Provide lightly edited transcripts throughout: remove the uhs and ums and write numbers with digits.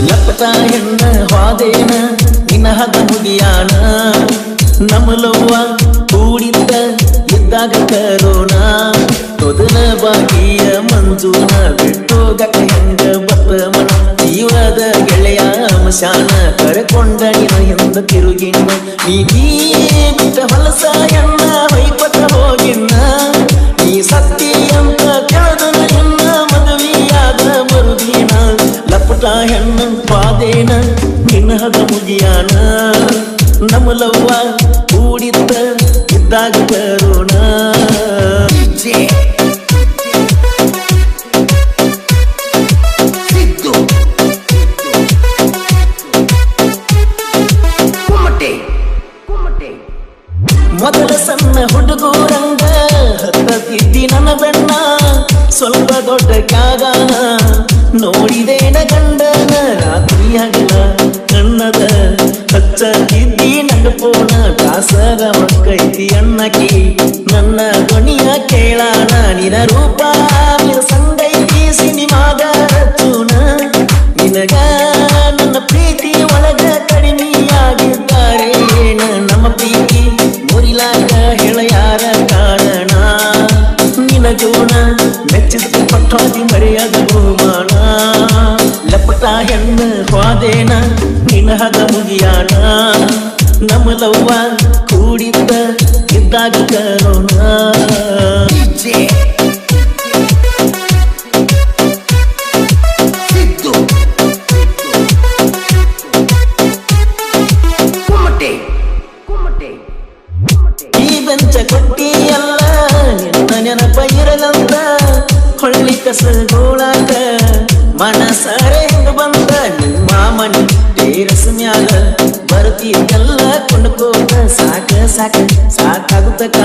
ಲಪಟ ಹೆಣ್ಣ ಹಾದೇನ ನಿನಹದ ಮುಗಿಯಾನ ನಮಲವ್ವ ಕೂಡಿದ್ದ ಇದ್ದಾಗ ಕರೋಣ ತೊದಲ ಬಾಗಿಯ ಮಂಜೂನ ಬಿಟ್ಟೋಗಕ ಹೆಂಗ ಬತ್ತಮನ ಜೀವದ ಗೆಳೆಯ ಮಶಾನ ಕರೆಕೊಂಡ ನಿನ ಎಂದ ತಿರುಗಿನ ನೀ ಬಿಟ್ಟ ಹೊಲಸ ಎನ್ನ ಹೊಯ್ಪಟ ಹೋಗಿನ್ನ ನೀ ಸತ್ತಿ ಅಂತ ಕೇಳದನ ಎನ್ನ ಮದುವೆಯಾದ ಮರುದಿನ ಲಪಟ ಹೆಣ್ಣ ಪಾದೇನ ನಿನಹದ ಮುಗಿಯಾನ ನಮಲವ್ವ ಕೂಡಿದ್ದ ಇದ್ದಾಗ ಕರೋಣ ಮೊದಲ ಸಣ್ಣ ಹುಡುಗೂರಂಗ ಹತ್ತದಿದ್ದಿ ನನ್ನ ಬೆಣ್ಣ ಸ್ವಲ್ಪ ದೊಡ್ಡ ಕ್ಯಾಗಾನ ನೋಡಿದೇನ ಗಂಡನ ರಾತ್ರಿ ಹಗಲ ಕಣ್ಣದ ಹಚ್ಚದಿದ್ದಿ ನಂಗ ಪೋಣ ದಾಸರ ಮಕ್ಕೈತಿ ಅಣ್ಣಕಿ ನನ್ನ ಧ್ವನಿಯ ಕೇಳಾನ ನಿನ ರೂಪ ಸಂಗೈತಿ ಸಿನಿಮಾಗ ಚೂನ ನಿನಗ ನನ್ನ ಪ್ರೀತಿ ಒಳಗ ಕಡಿಮೆಯಾಗಿದ್ದಾರೆ ನಮ್ಮ ಪ್ರೀತಿ ಮುರಿಲಾಗ ಹೇಳ ಯಾರ ಕಾರಣ ನಿನ ಜೋಣ ಮೆಚ್ಚಿದ ಪಟ್ಟಾದಿ ಮರೆಯದ ಬಹುಮಾನ ಲಪಟ ಹೆಣ್ಣು ಹಾದೇನ ನಿನಹದ ಮುಗಿಯಾನ ನಮಲವ್ವ ಕೂಡಿದ್ದ ಇದ್ದಾಗ ಕರೋಣ ಬೆಂಚ ಕೊಟ್ಟಿಯಲ್ಲ ನಿನ್ನ ನೆನಪ ಇರಲಂತ ಹೊಳ್ಳಿ ಕಸಗೋಳಾಗ ಮನಸಾರೆ ಹೆಂಗ ಬಂದ ನಿಮ್ಮ ಮನೆ ಟೇರಸ್ ಮ್ಯಾಲ ಬರ್ತೀಯಲ್ಲ ಕೊಂಡ್ಕೋತ ಸಾಕ ಸಾಕ ಸಾಕಾಗುತ್ತಕ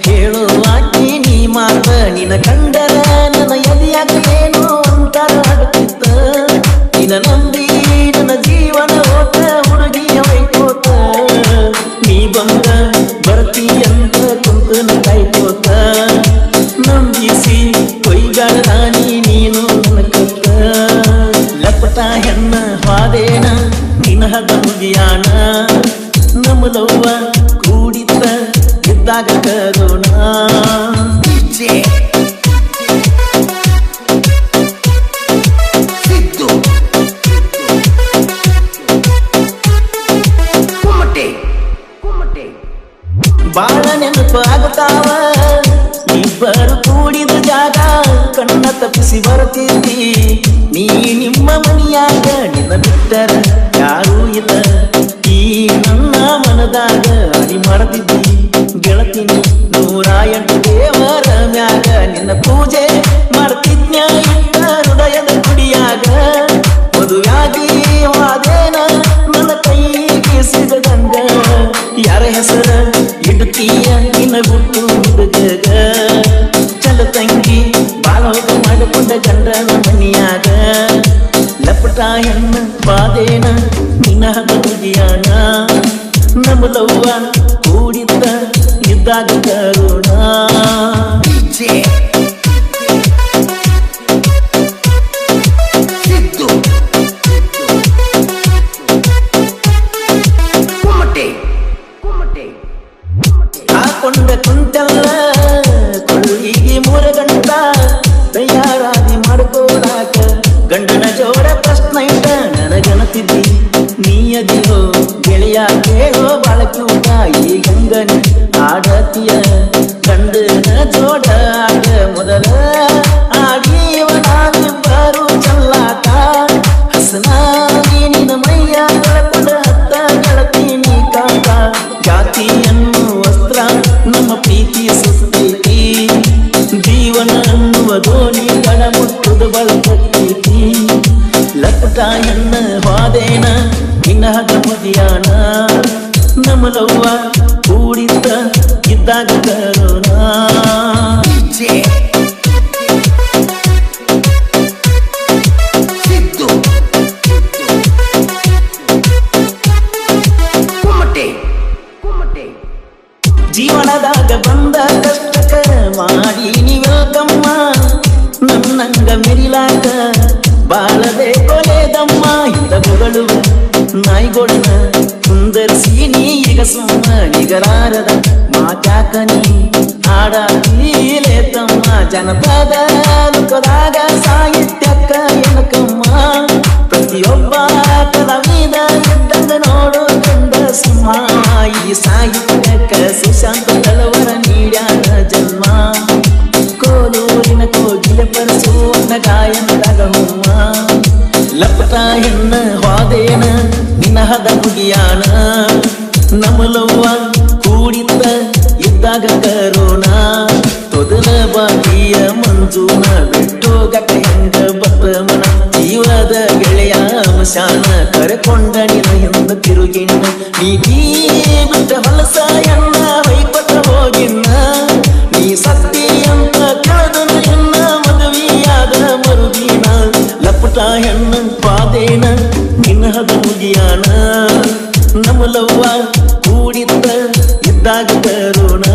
ಹೇಳುವಾಕಿ ನೀ ಮಾತ ನಿನ ಕಂಡರ ನನ್ನ ಎದೆಯಾಗ ಏನೋ ಅಂತಾರ ಆಡುತ್ತಿತ್ತ ನಿನ ನಂಬಿ ನನ್ನ ಜೀವನ ಓಟ ಹುಡುಗಿಯ ವೈಕೋತ ನೀ ಬಂದ ಬರ್ತೀಯಂತ ಕುಂತನ ಕಾಯ್ಕೋತ ನಂಬಿಸಿ ಕೊಯ್ಗಾಡ ನೀನು ನನ್ನ ಕತ್ತ ಲಪಟ ಹೆಣ್ಣ ಹಾದೇನ ನಿನಹದ ಮುಗಿಯಾನ ನಮಲವ್ವ ಕೂಡಿದ್ದ ಇದ್ದಾಗ ಕರೋಣ ಬಾಳ ನೆನಪ ಆಗುತ್ತಾವ ಇಬ್ಬರು ಕೂಡಿದ ಜಾಗ ಕಣ್ಣ ತಪ್ಪಿಸಿ ಬರ್ತಿದ್ದಿ ನೀ ನಿಮ್ಮ ಮನಿಯಾಗ ನಿನ್ನ ಬಿಟ್ಟರ ಯಾರೂ ಇಲ್ಲ ಈ ನನ್ನ ಮನದಾಗ ಅಡಿ ಮಾಡ್ತಿದ್ದಿ ಗೆಳತಿನಿ 108 ದೇವರ ಮ್ಯಾಗ ನಿನ್ನ ಪೂಜೆ ಮಾಡ್ತಿದ್ನ್ಯ ಇಟ್ಟ ಹೃದಯದ ಗುಡಿಯಾಗ ಮದುವ್ಯಾಗಿ ವಾದೇನ ನನ್ನ ಕೈಗೆ ಸಿಗದಂಗ ಯಾರ ಹೆಸರ ಇಡುತ್ತೀಯ ನಿನ್ನ ಗುಟ್ಟು ಹುಡುಗಗ ಚಲ ತಂಗಿ ಬಾಳ ಹೋಗ ಮಾಡಿಕೊಂಡ ಗಂಡನ ಮನಿಯಾಗ ಲಪಟ ಹೆಣ್ಣ ಬಾದೇನ ನಿನಹದ ಮುಗಿಯಾನ ನಮಲವ್ವ ಕೂಡಿದ್ದ ಇದ್ದಾಗ ಕರೋಣ ಹಾಕೊಂಡ ಕುಂಟಲ್ಲ ಕೊಳ್ಳಿಗೆ 3 ಗಂಟ ತಯಾರಾಗಿ ಮಾಡ್ಕೋಲಾಕ ಗಂಡನ ಜೋಡ ಪ್ರಶ್ನೆ ಇಟ್ಟ ನನಗನತಿದ್ದಿ ನೀಯದಿರೋ ಗೆಳೆಯ ಕೇಳೋ ಬಾಳಕ್ಯೂಟ ಈ ಗಂಗನ ಆಡತಿಯ ಗಂಡನ ಜೋಡ ಆಡ ಮೊದಲ ಆಡಿಯವನಾಗಿಬ್ಬರು ಚಲ್ಲಾಟ ಹಸನಾಗಿ ನಿನ್ನ ಮೈಯ ಕಳಕೊಂಡ ಹತ್ತ ಗೆಳತೀನಿ ಕಾಟ ಜಾತಿಯನ್ನು ವಸ್ತ್ರ ನಮ್ಮ ಪ್ರೀತಿ ಸುತ್ತೈತಿ ಜೀವನ ಅನ್ನುವ ದೋಣಿ ಕಣ ಮುಟ್ಟುದು ಬಳಕೈತಿ ಲಪಟ ಹೆಣ್ಣ ಹಾದೇನ ನಿನಹದ ಮುಗಿಯಾನ ನಮಲವ್ವ ಕೂಡಿದ್ದ ಇದ್ದಾಗ ಕರೋಣ ಜೀವನದಾಗ ಬಂದ ಕಷ್ಟಕ ಮಾಡಿ ನೀವೆಲ್ಕಮ್ಮ ನನ್ನಂಗ ಮೆರಿಲಾಕ ಬಾಳದೆ ಕೊಲೆದಮ್ಮ ಇದ್ದ ಹೊಗಳುವ ನಾಯಿಗೊಳನ ಕುಂದರ್ಸಿ ನೀ ಈಗ ಸುಮ್ಮ ನಿಗರಾರದ ಮಾತ್ಯಾಕ ನೀ ಹಾಡೀಲೆ ತಮ್ಮ ಜನಪದ ಲೋಕದಾಗ ಸಾಹಿತ್ಯಕ್ಕ ಎನಕಮ್ಮ ಪ್ರತಿಯೊಬ್ಬ ಕಲಾವಿದ ಇದ್ದಂಗ ನೋಡು ಕಂದ ಸಿಂಹ ಈ ಸಾಹಿತ್ಯಕ್ಕ ಸುಶಾಂತ ತಳವರ ನೀಡ್ಯಾನ ಜನ್ಮ ಕೋಲೂರಿನ ಕೋಗಿಲೆ ಪರಸುವನ್ನ ಗಾಯನದಾಗ ಹುಮ್ಮ ಲಪಟ ಹೆಣ್ಣ ಹೋದೇನ ನಿನಹದ ಮುಗಿಯಾನ ನಮಲವ್ವ ಕೂಡಿತ್ತ ಇದ್ದಾಗ ಕರೋಣ ತೊದಲ ಬಾಕಿಯ ಮಂಜೂನ ಬಿಟ್ಟೋಗಕ ಹೆಂಗ ಬತ್ತಮನ ಜೀವದ ಗೆಳೆಯ ಅಂಶಾನ ಕರೆಕೊಂಡ ನಿನ ಎಂದ ತಿರುಗಿಣ್ಣ ನೀ ಬಿಟ್ಟ ಹೊಲಸ ಎಣ್ಣ ಹೊಯ್ಕೊಟ್ಟ ಹೋಗಿನ್ನ ನೀ ಸತ್ತಿ ಅಂತ ಕೇಳದನ ಎನ್ನ ಮದುವೆಯಾದ ಮರುದಿನ ಲಪಟ ಹೆಣ್ಣ ಪಾದೇನ ನಿನ್ನಹದ ಮುಗಿಯಾನ ನಮಲವ್ವ ಕೂಡಿತ್ತ ಇದ್ದಾಗ ಕರೋಣ